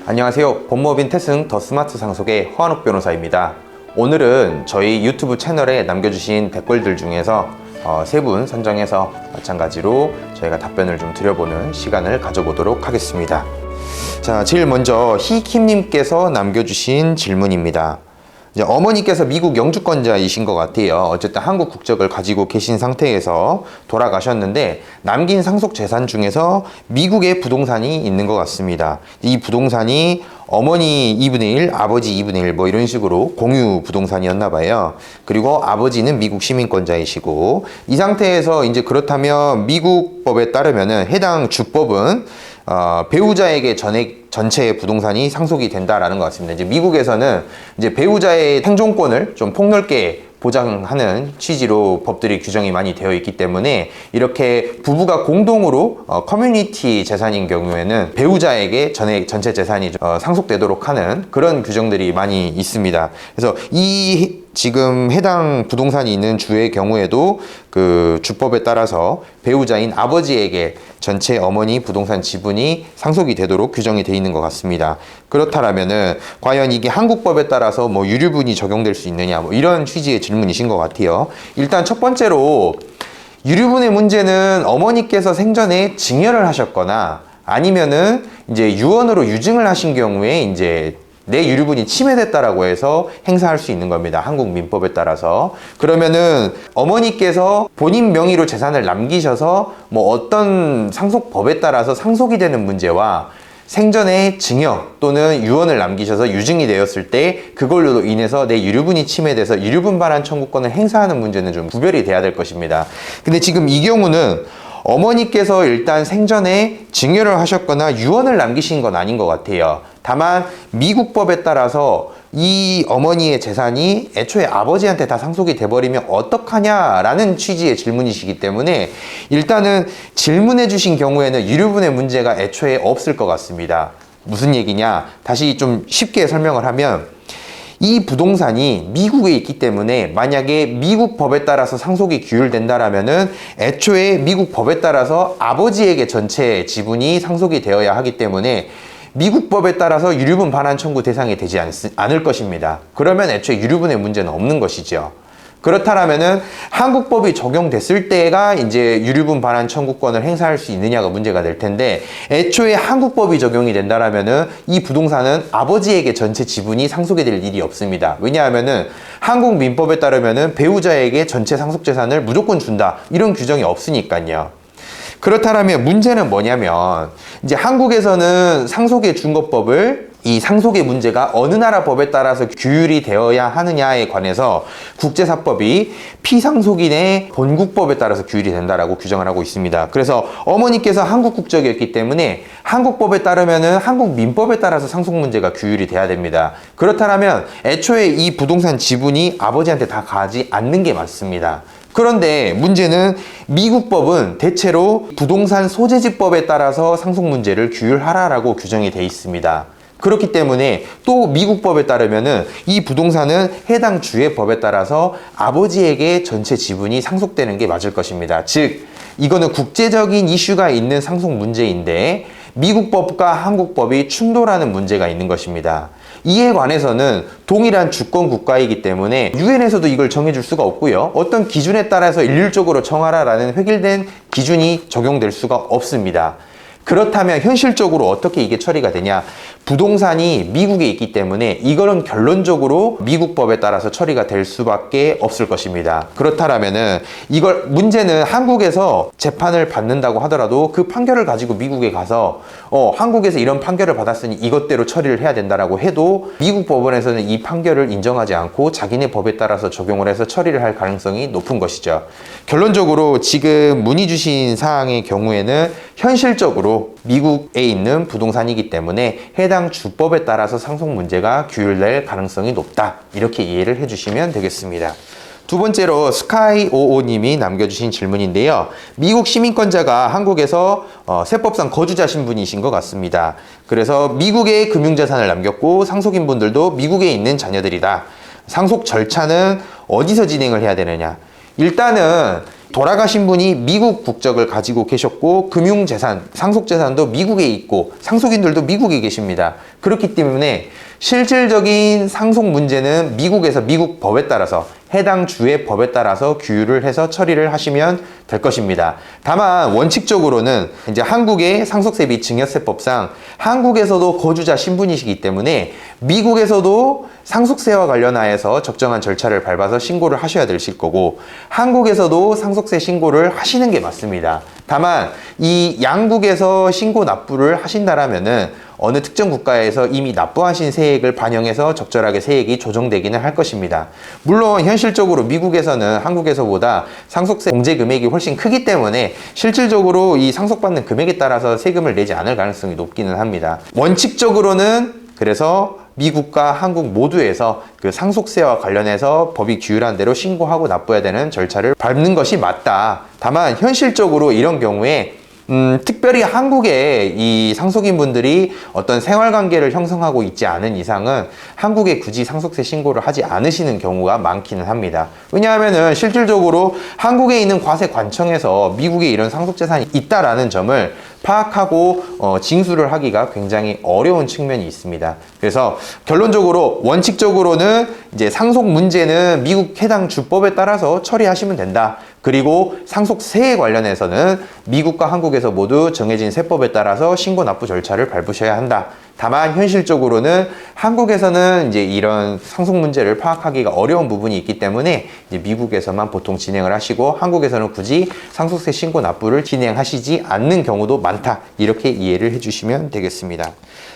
안녕하세요. 법무법인 태승 더 스마트 상속의 허한욱 변호사입니다. 오늘은 저희 유튜브 채널에 남겨주신 댓글들 중에서 세 분 선정해서 마찬가지로 저희가 답변을 좀 드려보는 시간을 가져보도록 하겠습니다. 자, 제일 먼저 희킴님께서 남겨주신 질문입니다. 이제 어머니께서 미국 영주권자이신 것 같아요. 어쨌든 한국 국적을 가지고 계신 상태에서 돌아가셨는데 남긴 상속 재산 중에서 미국의 부동산이 있는 것 같습니다. 이 부동산이 어머니 2분의 1, 아버지 2분의 1 뭐 이런 식으로 공유 부동산이었나 봐요. 그리고 아버지는 미국 시민권자이시고 이 상태에서 이제 그렇다면 미국 법에 따르면은 해당 주법은 배우자에게 전체의 부동산이 상속이 된다라는 것 같습니다. 이제 미국에서는 이제 배우자의 생존권을 좀 폭넓게 보장하는 취지로 법들이 규정이 많이 되어 있기 때문에 이렇게 부부가 공동으로 커뮤니티 재산인 경우에는 배우자에게 전체 재산이 상속되도록 하는 그런 규정들이 많이 있습니다. 그래서 이 지금 해당 부동산이 있는 주의 경우에도 그 주법에 따라서 배우자인 아버지에게 전체 어머니 부동산 지분이 상속이 되도록 규정이 되어 있는 것 같습니다. 그렇다면은 과연 이게 한국법에 따라서 뭐 유류분이 적용될 수 있느냐 뭐 이런 취지의 질문이신 것 같아요. 일단 첫 번째로 유류분의 문제는 어머니께서 생전에 증여를 하셨거나 아니면은 이제 유언으로 유증을 하신 경우에 이제 내 유류분이 침해됐다라고 해서 행사할 수 있는 겁니다. 한국 민법에 따라서. 그러면은 어머니께서 본인 명의로 재산을 남기셔서 뭐 어떤 상속법에 따라서 상속이 되는 문제와 생전에 증여 또는 유언을 남기셔서 유증이 되었을 때 그걸로 인해서 내 유류분이 침해돼서 유류분 반환 청구권을 행사하는 문제는 좀 구별이 돼야 될 것입니다. 근데 지금 이 경우는 어머니께서 일단 생전에 증여를 하셨거나 유언을 남기신 건 아닌 것 같아요. 다만 미국 법에 따라서 이 어머니의 재산이 애초에 아버지한테 다 상속이 돼버리면 어떡하냐라는 취지의 질문이시기 때문에 일단은 질문해 주신 경우에는 유류분의 문제가 애초에 없을 것 같습니다. 무슨 얘기냐? 다시 좀 쉽게 설명을 하면 이 부동산이 미국에 있기 때문에 만약에 미국 법에 따라서 상속이 규율된다라면은 애초에 미국 법에 따라서 아버지에게 전체 지분이 상속이 되어야 하기 때문에 미국 법에 따라서 유류분 반환 청구 대상이 되지 않을 것입니다. 그러면 애초에 유류분의 문제는 없는 것이죠. 그렇다면은 한국 법이 적용됐을 때가 이제 유류분 반환 청구권을 행사할 수 있느냐가 문제가 될 텐데 애초에 한국 법이 적용이 된다라면은 이 부동산은 아버지에게 전체 지분이 상속이 될 일이 없습니다. 왜냐하면은 한국 민법에 따르면은 배우자에게 전체 상속 재산을 무조건 준다 이런 규정이 없으니까요. 그렇다면 문제는 뭐냐면 이제 한국에서는 상속의 준거법을 이 상속의 문제가 어느 나라 법에 따라서 규율이 되어야 하느냐에 관해서 국제사법이 피상속인의 본국법에 따라서 규율이 된다라고 규정을 하고 있습니다. 그래서 어머니께서 한국 국적이었기 때문에 한국법에 따르면은 한국 민법에 따라서 상속 문제가 규율이 돼야 됩니다. 그렇다면 애초에 이 부동산 지분이 아버지한테 다 가지 않는 게 맞습니다. 그런데 문제는 미국 법은 대체로 부동산 소재지법에 따라서 상속 문제를 규율하라라고 규정이 되어 있습니다. 그렇기 때문에 또 미국 법에 따르면은 이 부동산은 해당 주의 법에 따라서 아버지에게 전체 지분이 상속되는 게 맞을 것입니다. 즉, 이거는 국제적인 이슈가 있는 상속 문제인데 미국 법과 한국 법이 충돌하는 문제가 있는 것입니다. 이에 관해서는 동일한 주권 국가이기 때문에 유엔에서도 이걸 정해줄 수가 없고요. 어떤 기준에 따라서 일률적으로 정하라라는 획일된 기준이 적용될 수가 없습니다. 그렇다면 현실적으로 어떻게 이게 처리가 되냐? 부동산이 미국에 있기 때문에 이거는 결론적으로 미국 법에 따라서 처리가 될 수밖에 없을 것입니다. 그렇다면은 이걸 문제는 한국에서 재판을 받는다고 하더라도 그 판결을 가지고 미국에 가서 한국에서 이런 판결을 받았으니 이것대로 처리를 해야 된다라고 해도 미국 법원에서는 이 판결을 인정하지 않고 자기네 법에 따라서 적용을 해서 처리를 할 가능성이 높은 것이죠. 결론적으로 지금 문의 주신 사항의 경우에는 현실적으로 미국에 있는 부동산이기 때문에 해당 주법에 따라서 상속 문제가 규율될 가능성이 높다. 이렇게 이해를 해주시면 되겠습니다. 두 번째로 스카이55님이 남겨주신 질문인데요. 미국 시민권자가 한국에서 세법상 거주자 신분이신 것 같습니다. 그래서 미국에 금융자산을 남겼고 상속인분들도 미국에 있는 자녀들이다. 상속 절차는 어디서 진행을 해야 되느냐? 일단은 돌아가신 분이 미국 국적을 가지고 계셨고 금융재산, 상속재산도 미국에 있고 상속인들도 미국에 계십니다. 그렇기 때문에 실질적인 상속 문제는 미국에서 미국 법에 따라서 해당 주의 법에 따라서 규율을 해서 처리를 하시면 될 것입니다. 다만 원칙적으로는 이제 한국의 상속세 및 증여세법상 한국에서도 거주자 신분이시기 때문에 미국에서도 상속세와 관련하여서 적정한 절차를 밟아서 신고를 하셔야 되실 거고 한국에서도 상속세 신고를 하시는 게 맞습니다. 다만 이 양국에서 신고 납부를 하신다라면은 어느 특정 국가에서 이미 납부하신 세액을 반영해서 적절하게 세액이 조정되기는 할 것입니다. 물론 현실적으로 미국에서는 한국에서보다 상속세 공제 금액이 훨씬 크기 때문에 실질적으로 이 상속받는 금액에 따라서 세금을 내지 않을 가능성이 높기는 합니다. 원칙적으로는 그래서 미국과 한국 모두에서 그 상속세와 관련해서 법이 규율한 대로 신고하고 납부해야 되는 절차를 밟는 것이 맞다. 다만 현실적으로 이런 경우에 특별히 한국의 이 상속인분들이 어떤 생활관계를 형성하고 있지 않은 이상은 한국에 굳이 상속세 신고를 하지 않으시는 경우가 많기는 합니다. 왜냐하면은 실질적으로 한국에 있는 과세관청에서 미국에 이런 상속재산이 있다라는 점을 파악하고 징수를 하기가 굉장히 어려운 측면이 있습니다. 그래서 결론적으로 원칙적으로는 이제 상속 문제는 미국 해당 주법에 따라서 처리하시면 된다. 그리고 상속세에 관련해서는 미국과 한국에서 모두 정해진 세법에 따라서 신고 납부 절차를 밟으셔야 한다. 다만 현실적으로는 한국에서는 이제 이런 상속 문제를 파악하기가 어려운 부분이 있기 때문에 이제 미국에서만 보통 진행을 하시고 한국에서는 굳이 상속세 신고 납부를 진행하시지 않는 경우도 많다. 이렇게 이해를 해주시면 되겠습니다.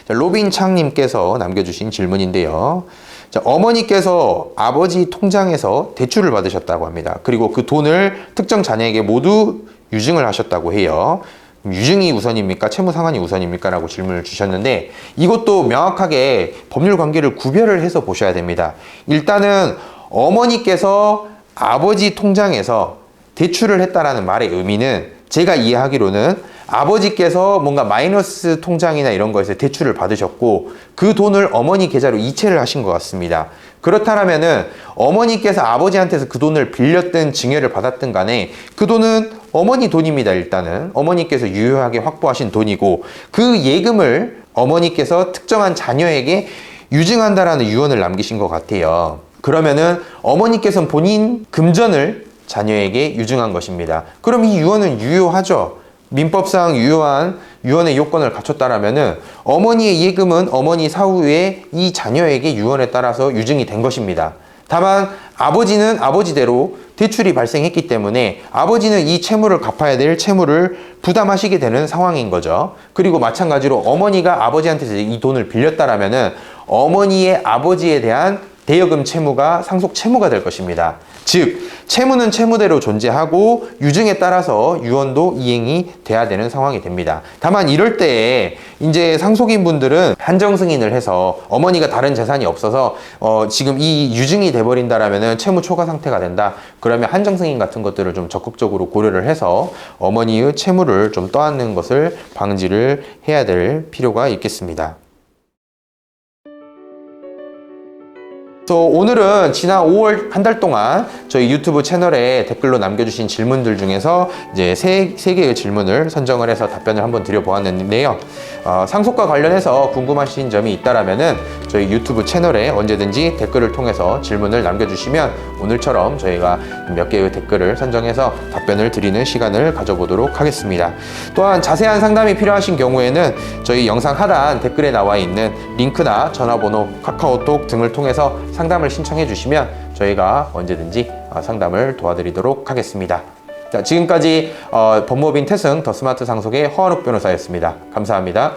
자, 로빈 창님께서 남겨주신 질문인데요. 자, 어머니께서 아버지 통장에서 대출을 받으셨다고 합니다. 그리고 그 돈을 특정 자녀에게 모두 유증을 하셨다고 해요. 유증이 우선입니까? 채무 상환이 우선입니까? 라고 질문을 주셨는데 이것도 명확하게 법률 관계를 구별을 해서 보셔야 됩니다. 일단은 어머니께서 아버지 통장에서 대출을 했다라는 말의 의미는 제가 이해하기로는 아버지께서 뭔가 마이너스 통장이나 이런 거에서 대출을 받으셨고 그 돈을 어머니 계좌로 이체를 하신 것 같습니다. 그렇다면은 어머니께서 아버지한테서 그 돈을 빌렸든 증여를 받았든 간에 그 돈은 어머니 돈입니다. 일단은 어머니께서 유효하게 확보하신 돈이고 그 예금을 어머니께서 특정한 자녀에게 유증한다라는 유언을 남기신 것 같아요. 그러면은 어머니께서는 본인 금전을 자녀에게 유증한 것입니다. 그럼 이 유언은 유효하죠. 민법상 유효한 유언의 요건을 갖췄다라면은 어머니의 예금은 어머니 사후에 이 자녀에게 유언에 따라서 유증이 된 것입니다. 다만 아버지는 아버지대로 대출이 발생했기 때문에 아버지는 이 채무를 갚아야 될 채무를 부담하시게 되는 상황인 거죠. 그리고 마찬가지로 어머니가 아버지한테서 이 돈을 빌렸다라면은 어머니의 아버지에 대한 대여금 채무가 상속 채무가 될 것입니다. 즉 채무는 채무대로 존재하고 유증에 따라서 유언도 이행이 돼야 되는 상황이 됩니다. 다만 이럴 때에 이제 상속인 분들은 한정 승인을 해서 어머니가 다른 재산이 없어서 지금 이 유증이 돼버린다라면은 채무 초과 상태가 된다. 그러면 한정 승인 같은 것들을 좀 적극적으로 고려를 해서 어머니의 채무를 좀 떠안는 것을 방지를 해야 될 필요가 있겠습니다. 오늘은 지난 5월 한 달 동안 저희 유튜브 채널에 댓글로 남겨주신 질문들 중에서 이제 세 개의 질문을 선정을 해서 답변을 한번 드려보았는데요. 상속과 관련해서 궁금하신 점이 있다라면은 저희 유튜브 채널에 언제든지 댓글을 통해서 질문을 남겨주시면 오늘처럼 저희가 몇 개의 댓글을 선정해서 답변을 드리는 시간을 가져보도록 하겠습니다. 또한 자세한 상담이 필요하신 경우에는 저희 영상 하단 댓글에 나와 있는 링크나 전화번호, 카카오톡 등을 통해서 상담을 신청해 주시면 저희가 언제든지 상담을 도와드리도록 하겠습니다. 자, 지금까지 법무법인 태승 더 스마트 상속의 허한욱 변호사였습니다. 감사합니다.